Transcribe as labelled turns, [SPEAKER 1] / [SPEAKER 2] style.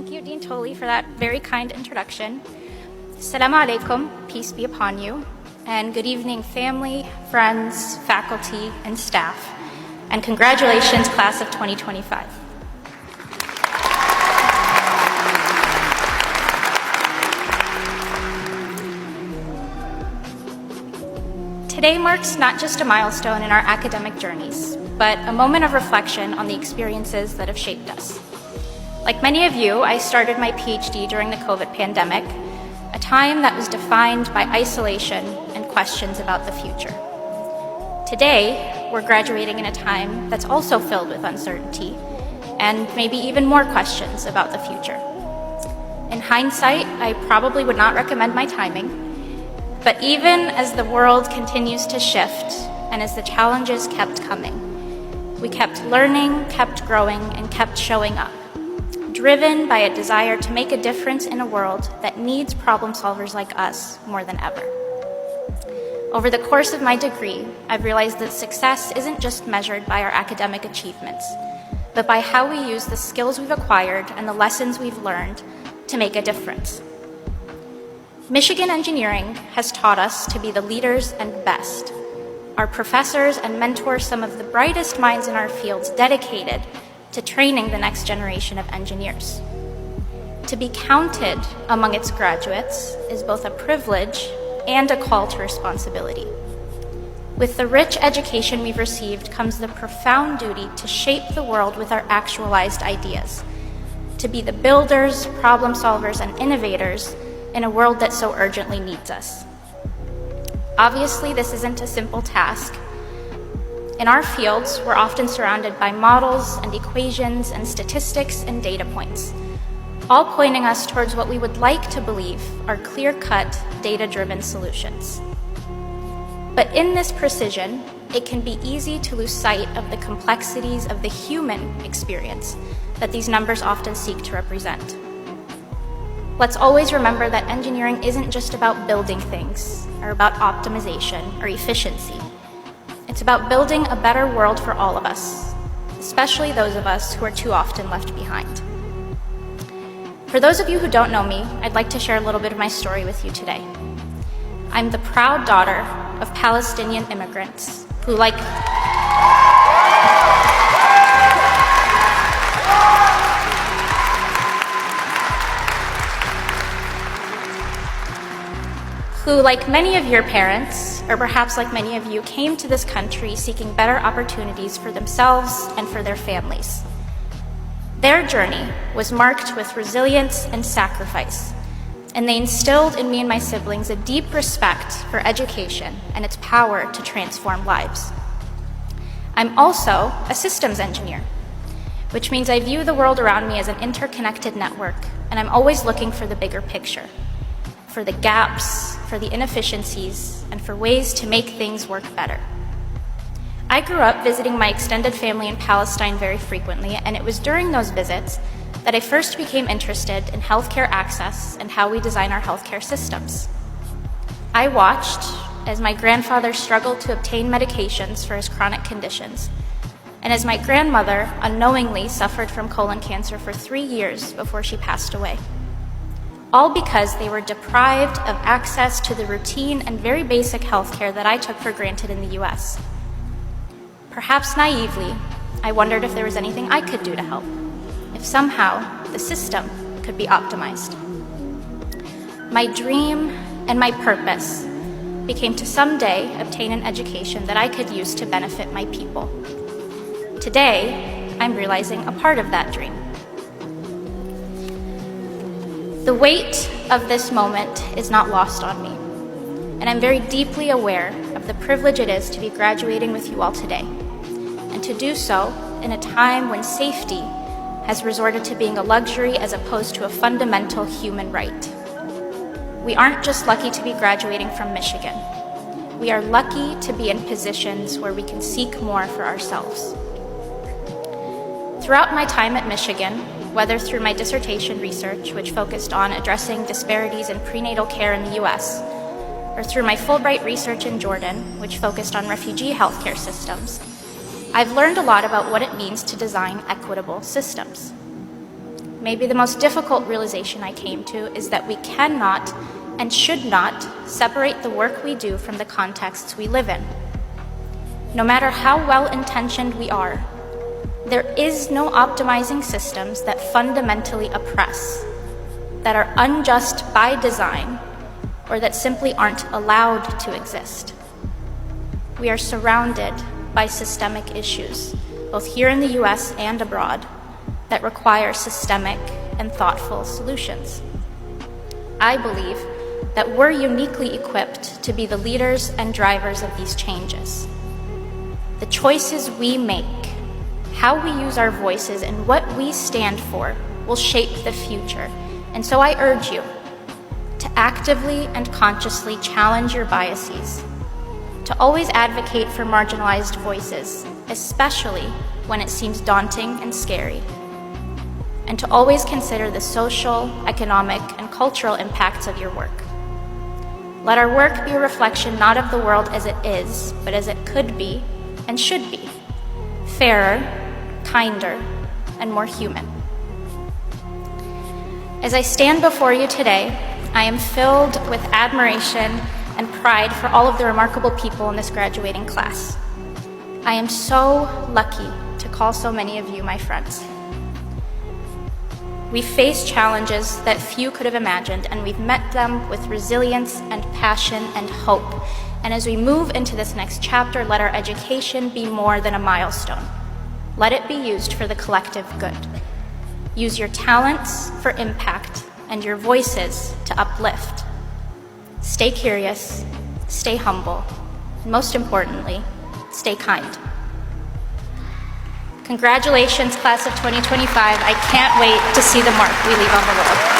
[SPEAKER 1] Thank you, Dean Tolley, for that very kind introduction. Assalamu alaikum, peace be upon you, and good evening, family, friends, faculty, and staff, and congratulations, class of 2025. Today marks not just a milestone in our academic journeys, but a moment of reflection on the experiences that have shaped us. Like many of you, I started my PhD during the COVID pandemic, a time that was defined by isolation and questions about the future. Today, we're graduating in a time that's also filled with uncertainty and maybe even more questions about the future. In hindsight, I probably would not recommend my timing, but even as the world continues to shift and as the challenges kept coming, we kept learning, kept growing, and kept showing up, driven by a desire to make a difference in a world that needs problem solvers like us more than ever. Over the course of my degree, I've realized that success isn't just measured by our academic achievements, but by how we use the skills we've acquired and the lessons we've learned to make a difference. Michigan engineering has taught us to be the leaders and best. Our professors and mentors some of the brightest minds in our fields dedicated to training the next generation of engineers. To be counted among its graduates is both a privilege and a call to responsibility. With the rich education we've received comes the profound duty to shape the world with our actualized ideas, to be the builders, problem solvers, and innovators in a world that so urgently needs us. Obviously, this isn't a simple task. In our fields, we're often surrounded by models and equations and statistics and data points, all pointing us towards what we would like to believe are clear-cut, data-driven solutions. But in this precision, it can be easy to lose sight of the complexities of the human experience that these numbers often seek to represent. Let's always remember that engineering isn't just about building things or about optimization or efficiency. It's about building a better world for all of us, especially those of us who are too often left behind. For those of you who don't know me, I'd like to share a little bit of my story with you today. I'm the proud daughter of Palestinian immigrants who, like many of your parents, or perhaps like many of you, came to this country seeking better opportunities for themselves and for their families. Their journey was marked with resilience and sacrifice, and they instilled in me and my siblings a deep respect for education and its power to transform lives. I'm also a systems engineer, which means I view the world around me as an interconnected network, and I'm always looking for the bigger picture, for the gaps, for the inefficiencies, and for ways to make things work better. I grew up visiting my extended family in Palestine very frequently, and it was during those visits that I first became interested in healthcare access and how we design our healthcare systems. I watched as my grandfather struggled to obtain medications for his chronic conditions, and as my grandmother unknowingly suffered from colon cancer for 3 years before she passed away. All because they were deprived of access to the routine and very basic healthcare that I took for granted in the US. Perhaps naively, I wondered if there was anything I could do to help, if somehow the system could be optimized. My dream and my purpose became to someday obtain an education that I could use to benefit my people. Today, I'm realizing a part of that dream. The weight of this moment is not lost on me, and I'm very deeply aware of the privilege it is to be graduating with you all today, and to do so in a time when safety has resorted to being a luxury as opposed to a fundamental human right. We aren't just lucky to be graduating from Michigan. We are lucky to be in positions where we can seek more for ourselves. Throughout my time at Michigan, whether through my dissertation research, which focused on addressing disparities in prenatal care in the US, or through my Fulbright research in Jordan, which focused on refugee healthcare systems, I've learned a lot about what it means to design equitable systems. maybe the most difficult realization I came to is that we cannot and should not separate the work we do from the contexts we live in. No matter how well-intentioned we are, there is no optimizing systems that fundamentally oppress, that are unjust by design, or that simply aren't allowed to exist. We are surrounded by systemic issues, both here in the US and abroad, that require systemic and thoughtful solutions. I believe that we're uniquely equipped to be the leaders and drivers of these changes. The choices we make, how we use our voices, and what we stand for will shape the future. And so I urge you to actively and consciously challenge your biases, to always advocate for marginalized voices, especially when it seems daunting and scary, and to always consider the social, economic, and cultural impacts of your work. Let our work be a reflection not of the world as it is, but as it could be and should be, fairer, kinder, and more human. As I stand before you today, I am filled with admiration and pride for all of the remarkable people in this graduating class. I am so lucky to call so many of you my friends. We face challenges that few could have imagined, and we've met them with resilience and passion and hope. And as we move into this next chapter, let our education be more than a milestone. Let it be used for the collective good. Use your talents for impact and your voices to uplift. Stay curious, stay humble, and most importantly, stay kind. Congratulations, class of 2025. I can't wait to see the mark we leave on the world.